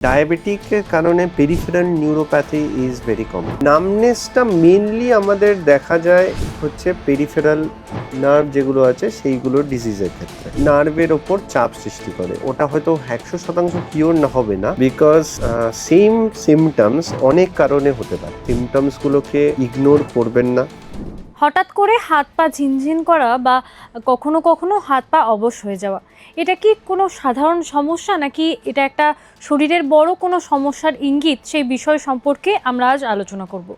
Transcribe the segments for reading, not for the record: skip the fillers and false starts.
ডায়াবেটিকের কারণে peripheral neuropathy is very common. নামনেসটা mainly আমাদের দেখা যায় হচ্ছে পেরিফেরাল নার্ভ যেগুলো আছে সেইগুলোর ডিজিজের ক্ষেত্রে নার্ভের ওপর চাপ সৃষ্টি করে। ওটা হয়তো 100% কিওর না হবে না, বিকজ সেম সিমটমস অনেক কারণে হতে পারে। সিমটমসগুলোকে ইগনোর করবেন না। হঠাৎ করে হাত পা ঝিনঝিন করা বা কখনো কখনো হাত পা অবশ হয়ে যাওয়া, এটা কি কোনো সাধারণ সমস্যা নাকি এটা একটা শরীরের বড় কোনো সমস্যার ইঙ্গিত, সেই বিষয় সম্পর্কে আমরা আজ আলোচনা করব।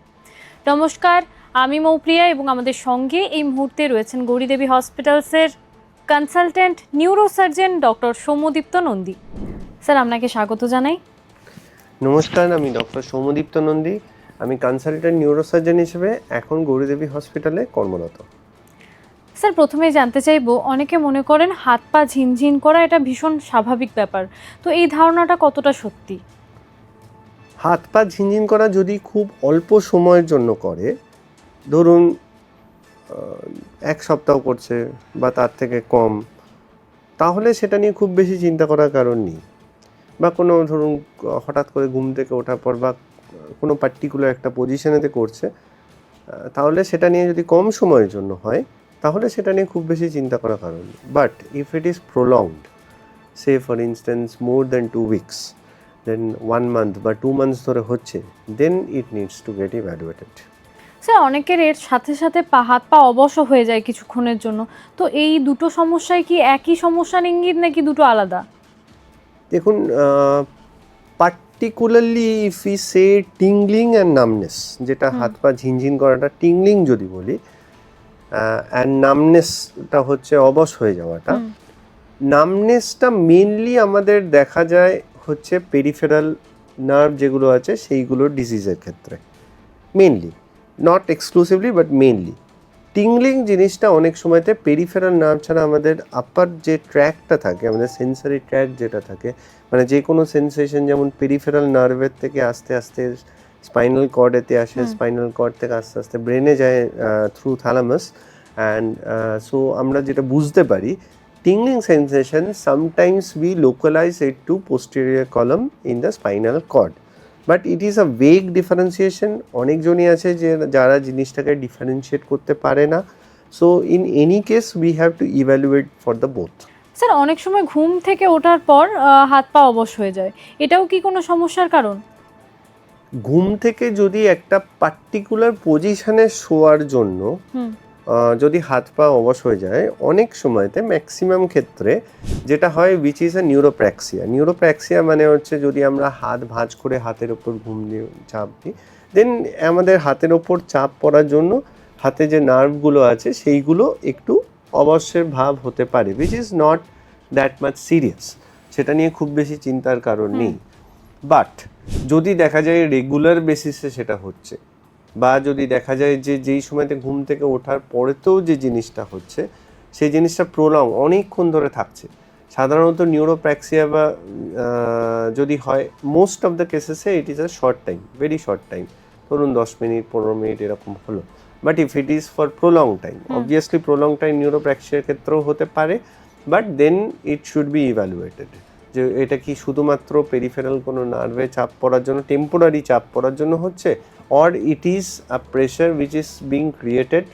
নমস্কার, আমি মৌপ্রিয়া এবং আমাদের সঙ্গে এই মুহূর্তে রয়েছেন গৌরীদেবী হসপিটালসের consultant neurosurgeon doctor Soumyadipta Nandi. Sir, আপনাকে স্বাগত জানাই। নমস্কার, আমি ডক্টর সৌম্যদীপ্ত নন্দী। আমি কনসালটেন্ট নিউরোসার্জন হিসেবে এখন গৌরীদেবী হসপিটালে কর্মরত। স্যার, প্রথমেই জানতে চাইবো, অনেকে মনে করেন হাত পা ঝিনঝিন করা এটা ভীষণ স্বাভাবিক ব্যাপার, তো এই ধারণাটা কতটা সত্যি? হাত পা ঝিনঝিন করা যদি খুব অল্প সময়ের জন্য করে, ধরুন 1 সপ্তাহ করছে বা তার থেকে কম, তাহলে সেটা নিয়ে খুব বেশি চিন্তা করার কারণ নেই। বা কোনো ধরুন হঠাৎ করে ঘুম থেকে ওঠার পর বা কোনো পার্টিকুলার একটা পজিশনেতে করছে, তাহলে সেটা নিয়ে যদি কম সময়ের জন্য হয়, তাহলে সেটা নিয়ে খুব বেশি চিন্তা করার কারণ নেই। But if it is prolonged, say for instance more than 2 weeks, then 1 month বা 2 months ধরে হচ্ছে, then it needs to get evaluated. Sir, অনেকের এর সাথে সাথে হাত পা অবশ হয়ে যায় কিছুক্ষণের জন্য, তো এই দুটো সমস্যায় কি একই সমস্যার ইঙ্গিত নাকি দুটো আলাদা? দেখুন, particularly if E say tingling and numbness, যেটা হাত পা ঝিনঝিন করাটা টিংলিং যদি বলি, অ্যান্ড নামনেসটা হচ্ছে অবশ হয়ে যাওয়াটা। নামনেসটা মেনলি আমাদের দেখা যায় হচ্ছে পেরিফেরাল নার্ভ যেগুলো আছে সেইগুলোর ডিজিজের ক্ষেত্রে, mainly, not exclusively but mainly. Tingling জিনিসটা অনেক সময়তে পেরিফেরাল নার্ভ ছাড়া আমাদের আপার যে ট্র্যাকটা থাকে, আমাদের সেন্সারি ট্র্যাক যেটা থাকে, মানে যে কোনো সেন্সেশন যেমন পেরিফেরাল নার্ভের থেকে আস্তে আস্তে স্পাইনাল কর্ডেতে আসে, স্পাইনাল কর্ড থেকে আস্তে আস্তে ব্রেনে যায় থ্রু থ্যালামাস, অ্যান্ড সো আমরা যেটা বুঝতে পারি, tingling sensation sometimes we localize it to posterior column in the spinal cord, but it is a vague differentiation. অনেকজনই আছে যে যারা জিনিসটাকে ডিফারেন্সিয়েট করতে পারে না, so in any case we have to evaluate for the both. Sir, অনেক সময় ঘুম থেকে ওঠার পর হাত পা অবশ হয়ে যায়, এটাও কি কোনো সমস্যার কারণ? ঘুম থেকে যদি একটা পার্টিকুলার পজিশনে শোয়ার জন্য যদি হাত পা অবশ হয়ে যায়, অনেক সময়তে ম্যাক্সিমাম ক্ষেত্রে যেটা হয়, উইচ ইজ আ নিউরোপ্র্যাক্সিয়া। নিউরোপ্র্যাক্সিয়া মানে হচ্ছে যদি আমরা হাত ভাঁজ করে হাতের ওপর ঘুম দিয়ে চাপ দিই, দেন আমাদের হাতের ওপর চাপ পড়ার জন্য হাতে যে নার্ভগুলো আছে সেইগুলো একটু অবশ্যের ভাব হতে পারে, which is not that much serious. সেটা নিয়ে খুব বেশি চিন্তার কারণ নেই। বাট যদি দেখা যায় রেগুলার বেসিসে সেটা হচ্ছে, বা যদি দেখা যায় যে যেই সময়তে ঘুম থেকে ওঠার পরেতেও যে জিনিসটা হচ্ছে, সেই জিনিসটা প্রলং অনেকক্ষণ ধরে থাকছে, সাধারণত নিউরোপ্র্যাক্সিয়া বা যদি হয়, মোস্ট অফ দ্য কেসেসে it is a short time, very short time, ধরুন 10 মিনিট 15 মিনিট এরকম হলো। But if it is for prolong time, obviously prolong time নিউরোপ্র্যাক্সিয়ার ক্ষেত্রেও হতে পারে, but then it should be evaluated যে এটা কি শুধুমাত্র পেরিফেরাল কোনো নার্ভে চাপ পড়ার জন্য, টেম্পোরারি চাপ পড়ার জন্য হচ্ছে, or it is a pressure which is being created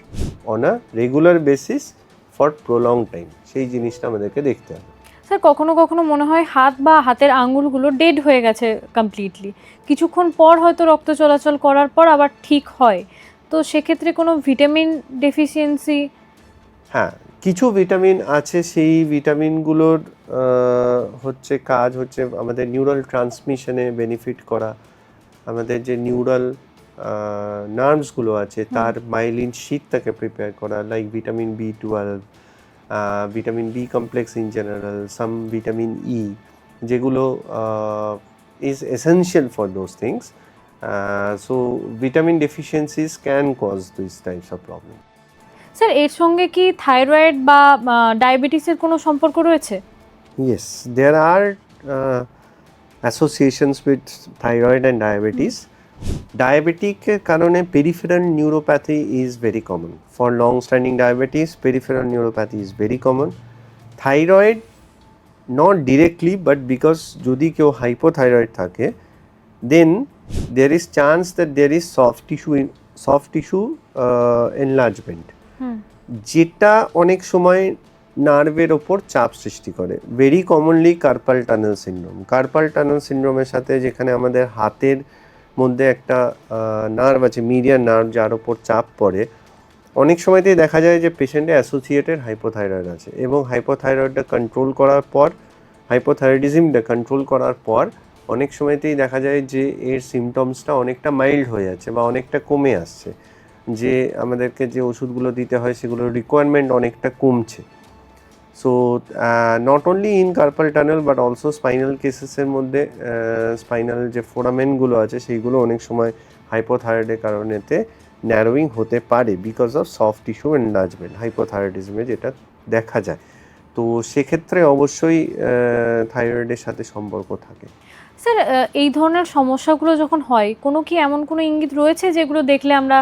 on a regular basis for prolonged time. সেই জিনিসটা আমাদেরকে দেখতে হবে। স্যার, কখনো কখনো মনে হয় হাত বা হাতের আঙ্গুলগুলো ডেড হয়ে গেছে কমপ্লিটলি, কিছুক্ষণ পর হয়তো রক্ত চলাচল করার পর আবার ঠিক হয়, তো সেক্ষেত্রে কোনো ভিটামিন ডেফিসিয়েন্সি? হ্যাঁ, কিছু ভিটামিন আছে, সেই ভিটামিনগুলোর হচ্ছে কাজ হচ্ছে আমাদের নিউরাল ট্রান্সমিশনে বেনিফিট করা, আমাদের যে নিউরাল নার্ভসগুলো আছে তার মাইলিন শীটটাকে প্রিপেয়ার করা, like vitamin B12, vitamin B complex in general, some vitamin E, যেগুলো is essential for those things. So vitamin deficiencies can cause this types of problem. Sir, এর সঙ্গে কি থাইরয়েড বা ডায়াবেটিসের কোনো সম্পর্ক রয়েছে? Yes, there are associations with thyroid and diabetes. ডায়াবেটিকের কারণে peripheral neuropathy is very common. For long standing diabetes, peripheral neuropathy is very common. Thyroid not directly, but because যদি কেউ হাইপোথাইরয়েড থাকে, দেন there is chance that there is soft tissue enlargement, যেটা অনেক সময় নার্ভের ওপর চাপ সৃষ্টি করে। ভেরি কমনলি কার্পাল টানেল সিনড্রোমের সাথে, যেখানে আমাদের হাতের মধ্যে একটা নার্ভ আছে, মিডিয়ান নার্ভ, যার ওপর চাপ পড়ে, অনেক সময়তেই দেখা যায় যে পেশেন্টে অ্যাসোসিয়েটেড হাইপোথাইরয়েড আছে, এবং হাইপোথাইরয়েডটা কন্ট্রোল করার পর, হাইপোথাইরয়েডিজমটা কন্ট্রোল করার পর অনেক সময়তেই দেখা যায় যে এর সিমটমসটা অনেকটা মাইল্ড হয়ে যাচ্ছে বা অনেকটা কমে আসছে, যে আমাদেরকে যে ওষুধগুলো দিতে হয় সেগুলোর রিকোয়ারমেন্ট অনেকটা কমছে। So not only in carpal tunnel but also spinal কেসেসের মধ্যে স্পাইনাল যে ফোরামেনগুলো আছে সেইগুলো অনেক সময় হাইপোথাইরয়েডের কারণেতে ন্যারোয়িং হতে পারে because of soft tissue enlargement, হাইপোথাইরয়েডিজমে যেটা দেখা যায়। তো সেক্ষেত্রে অবশ্যই থাইরয়েডের সাথে সম্পর্ক থাকে। স্যার, এই ধরনের সমস্যাগুলো যখন হয়, কোনো কি এমন কোনো ইঙ্গিত রয়েছে যেগুলো দেখলে আমরা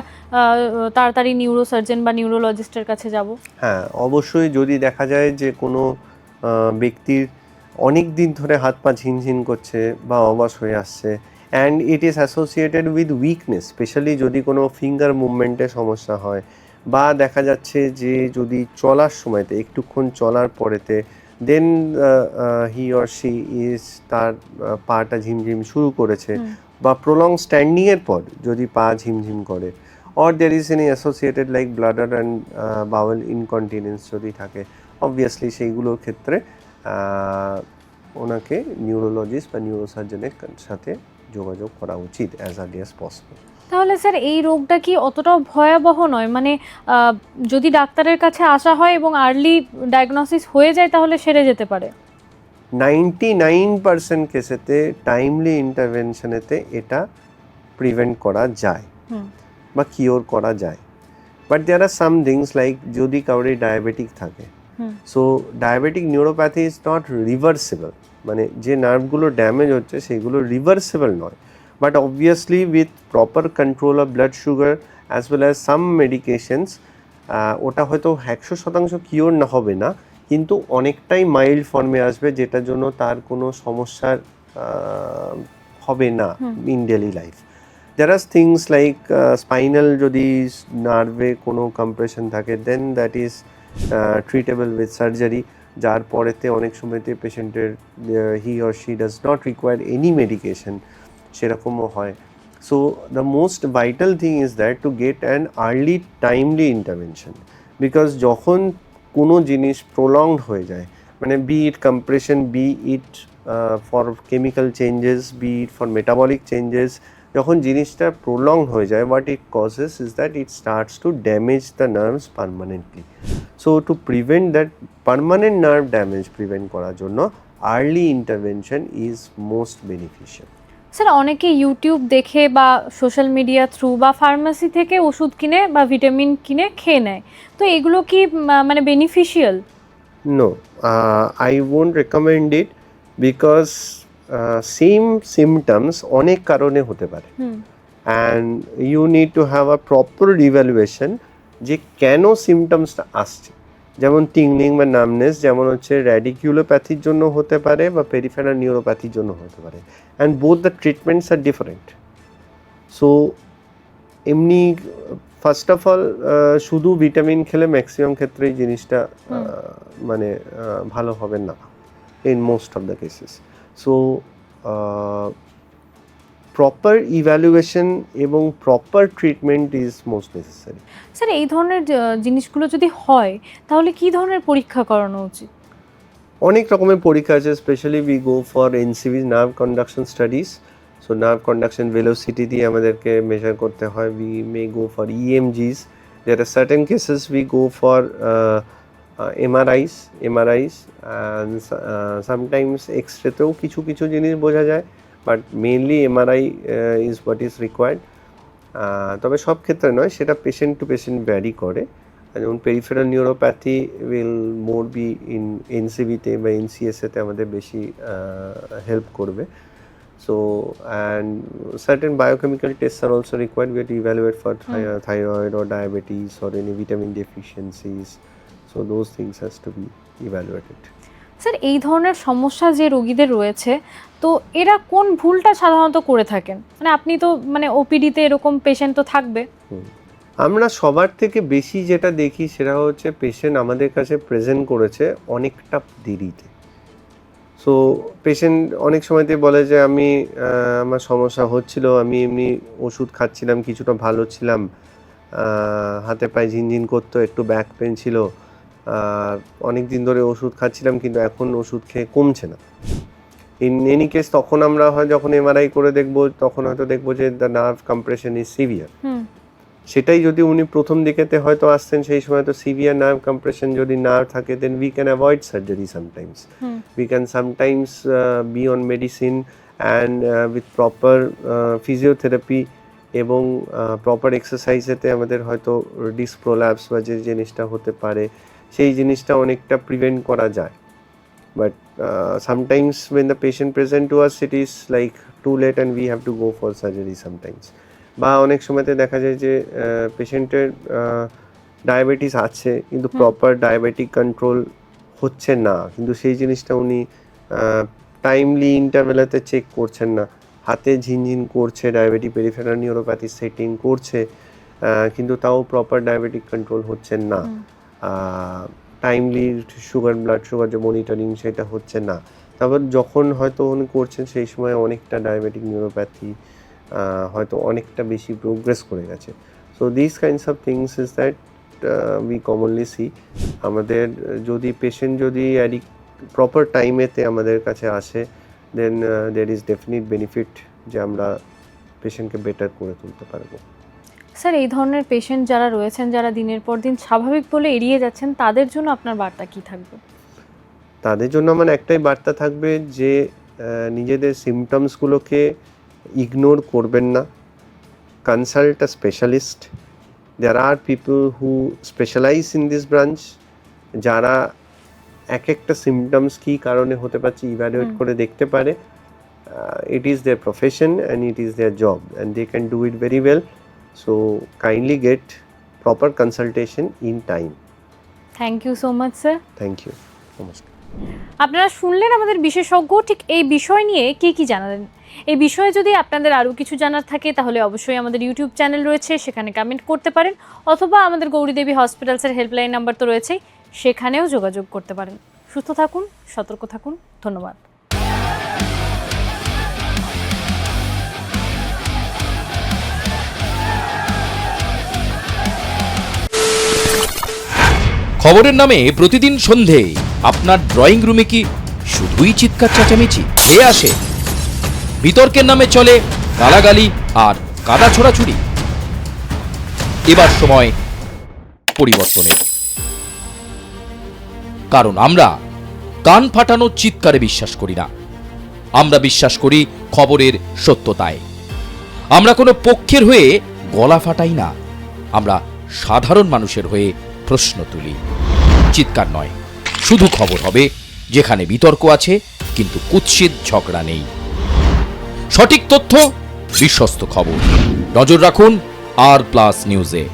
তাড়াতাড়ি নিউরোসার্জন বা নিউরোলজিস্টের কাছে যাব? হ্যাঁ, অবশ্যই। যদি দেখা যায় যে কোনো ব্যক্তির অনেক দিন ধরে হাত পা ঝিনঝিন করছে বা অবশ হয়ে আসছে, and it is associated with weakness, specially যদি কোনো ফিঙ্গার মুভমেন্টে সমস্যা হয়, বা দেখা যাচ্ছে যে যদি চলার সময়তে একটুক্ষণ চলার পরেতে দেন হি অর শি ইজ তার পাটা ঝিমঝিম শুরু করেছে, বা প্রলং স্ট্যান্ডিংয়ের পর যদি পা ঝিমঝিম করে, or there is any associated like bladder and bowel incontinence যদি থাকে, অবভিয়াসলি সেইগুলোর ক্ষেত্রে ওনাকে নিউরোলজিস্ট বা নিউরোসার্জনের সাথে যোগাযোগ করা উচিত অ্যাজ আর্লি অ্যাজ পসিবল। তাহলে স্যার, এই রোগটা কি অতটাও ভয়াবহ নয়? মানে যদি ডাক্তারের কাছে আসা হয় এবং আর্লি ডায়াগনোসিস হয়ে যায় তাহলে সেরে যেতে পারে? 99% কেসেতে টাইমলি ইন্টারভেনশনেতে এটা প্রিভেন্ট করা যায় বা কিওর করা যায়। But there are some things like যদি কাউরে ডায়াবেটিক থাকে, so diabetic neuropathy is not reversible, মানে যে নার্ভগুলো ড্যামেজ হচ্ছে সেগুলো রিভার্সেবল নয়। But obviously with proper control of blood sugar as well as some medications, ওটা হয়তো 100% কিওর না হবে না, কিন্তু অনেকটাই মাইল্ড ফর্মে আসবে, যেটার জন্য তার কোনো সমস্যার হবে না in daily life. There are things like spinal যদি নার্ভে কোনো কম্প্রেশন থাকে, then that is treatable with surgery, যার পরেতে অনেক সময়তে পেশেন্টের he or she does not require any medication, সেরকমও হয়। So the most vital thing is that to get an early timely intervention, because যখন কোনো জিনিস প্রলংড হয়ে যায়, মানে be it compression, be it for chemical changes, be it for metabolic changes, যখন জিনিসটা প্রলং হয়ে যায়, what it causes is that it starts to damage the nerves permanently. So to prevent that permanent nerve damage prevent করার জন্য early intervention is most beneficial. Sir, অনেকে YouTube দেখে বা social media through বা pharmacy থেকে ওষুধ কিনে বা ভিটামিন কিনে খেয়ে নেয়, তো এগুলো কি মানে beneficial? No, I won't recommend it, because same symptoms অনেক কারণে হতে পারে, and you need to have a proper evaluation যে কেন সিমটমসটা আসছে। যেমন টিংলিং বা নামনেস, যেমন হচ্ছে র্যাডিকুলোপ্যাথির জন্য হতে পারে বা পেরিফেরাল নিউরোপ্যাথির জন্য হতে পারে, and both the treatments are different. So এমনি ফার্স্ট অফ অল শুধু ভিটামিন খেলে ম্যাক্সিমাম ক্ষেত্রেই জিনিসটা মানে ভালো হবে না in most of the cases. So proper evaluation এবং proper treatment is most necessary. Sir, এই ধরনের জিনিসগুলো যদি হয় তাহলে কি ধরনের পরীক্ষা করানো উচিত? অনেক রকমের পরীক্ষা আছে, specially we go for NCV, nerve conduction studies. So nerve conduction velocity দিয়ে আমাদেরকে মেজার করতে হয়। We may go for EMGs, there are certain cases we go for MRIs, and sometimes এক্সরেতেও কিছু কিছু জিনিস বোঝা যায়, but mainly MRI is what is required. তবে সব ক্ষেত্রে নয়, সেটা পেশেন্ট টু পেশেন্ট ভ্যারি করে। যেমন peripheral neuropathy will more be in এনসিভিতে বা এনসিএসএতে আমাদের বেশি হেল্প করবে। So and certain biochemical test are also required, we have to evaluate for thyroid or diabetes or any vitamin deficiencies. So those things has to be evaluated. Sir এই ধরনের সমস্যা যে রোগীদের রয়েছে, তো এরা কোন ভুলটা সাধারণত করে থাকেন? মানে আপনি তো মানে ওপিডিতে এরকম পেশেন্ট তো থাকবে। আমরা সবার থেকে বেশি যেটা দেখি সেটা হচ্ছে পেশেন্ট আমাদের কাছে প্রেজেন্ট করেছে অনেকটা দেরিতে। সো পেশেন্ট অনেক সময়তে বলে যে আমি আমার সমস্যা হচ্ছিল, আমি এমনি ওষুধ খাচ্ছিলাম, কিছুটা ভালো ছিলাম, হাতে পায়ে ঝিনঝিন করতো, একটু ব্যাক পেন ছিল, অনেক দিন ধরে ওষুধ খাচ্ছিলাম কিন্তু এখন ওষুধ খেয়ে কমছে না। ইন এনি কেস তখন আমরা হয় যখন এমআরআই করে দেখবো তখন হয়তো দেখবো যে the nerve compression is severe. সেটাই যদি উনি প্রথম দিকেতে হয়তো আসতেন সেই সময় তো সিভিয়ার নার্ভ কম্প্রেশন যদি না থাকে then we can avoid surgery sometimes. We can sometimes be on medicine and with proper physiotherapy এবং প্রপার এক্সারসাইজেতে আমাদের হয়তো ডিস্ক প্রোল্যাপস বা যে জিনিসটা হতে পারে সেই জিনিসটা অনেকটা প্রিভেন্ট করা যায়। But sometimes when the patient present to us, it is like too late and we have to go for surgery sometimes. বা অনেক সময়তে দেখা যায় যে পেশেন্টের ডায়াবেটিস আছে কিন্তু প্রপার ডায়াবেটিক কন্ট্রোল হচ্ছে না, কিন্তু সেই জিনিসটা উনি টাইমলি ইন্টারভেলাতে চেক করছেন না, হাতে ঝিনঝিন করছে, ডায়াবেটিক পেরিফেরাল নিউরোপ্যাথি সেটিং করছে, কিন্তু তাও প্রপার ডায়াবেটিক কন্ট্রোল হচ্ছে না, টাইমলি সুগার ব্লাড সুগার যে মনিটরিং সেটা হচ্ছে না। তারপর যখন হয়তো উনি করছেন সেই সময় অনেকটা ডায়াবেটিক নিউরোপ্যাথি হয়তো অনেকটা বেশি প্রোগ্রেস করে গেছে। So this kinds of things is that we commonly see. আমাদের যদি পেশেন্ট যদি প্রপার টাইমেতে আমাদের কাছে আসে then there is definite benefit যে আমরা পেশেন্টকে বেটার করে তুলতে পারবো। স্যার এই ধরনের পেশেন্ট যারা রয়েছেন, যারা দিনের পর দিন স্বাভাবিক বলে এড়িয়ে যাচ্ছেন, তাদের জন্য আপনার বার্তা কি থাকবে? তাদের জন্য আমার একটাই বার্তা থাকবে যে নিজেদের সিমটমসগুলোকে ইগনোর করবেন না, consult a specialist. There are people who specialize in this branch, যারা এক একটা সিমটমস কী কারণে হতে পারছে ইভ্যালুয়েট করে দেখতে পারে। It is their profession and it is their job and they can do it very well. So kindly get proper consultation in time. Thank you so much sir. Thank you. নমস্কার। আপনারা শুনলেন আমাদের বিশেষজ্ঞ ঠিক এই বিষয় নিয়ে কি জানালেন। এই বিষয়ে যদি আপনাদের আরও কিছু জানার থাকে তাহলে অবশ্যই আমাদের ইউটিউব চ্যানেল রয়েছে, সেখানে কমেন্ট করতে পারেন, অথবা আমাদের গৌরীদেবী হসপিটালসের হেল্পলাইন নাম্বার তো রয়েছেই, সেখানেও যোগাযোগ করতে পারেন। সুস্থ থাকুন, সতর্ক থাকুন, ধন্যবাদ। খবরের নামে প্রতিদিন সন্ধে আপনার ড্রয়িং রুমে কি শুধুই চিৎকার চেঁচামেচি হে আসে? বিতর্কের নামে চলে গালাগালি আর কাদা ছোড়াছুড়ি। এবার সময় পরিবর্তনের, কারণ আমরা কান ফাটানো চিৎকারে বিশ্বাস করি না। আমরা বিশ্বাস করি খবরের সত্যতায়। আমরা কোনো পক্ষের হয়ে গলা ফাটাই না, আমরা সাধারণ মানুষের হয়ে প্রশ্ন তুলি। চিৎকার নয়, শুধু খবর হবে যেখানে বিতর্ক আছে কিন্তু কুৎসিত ঝগড়া নেই। সঠিক তথ্য, বিশ্বস্ত খবর। নজর রাখুন আর প্লাস নিউজে।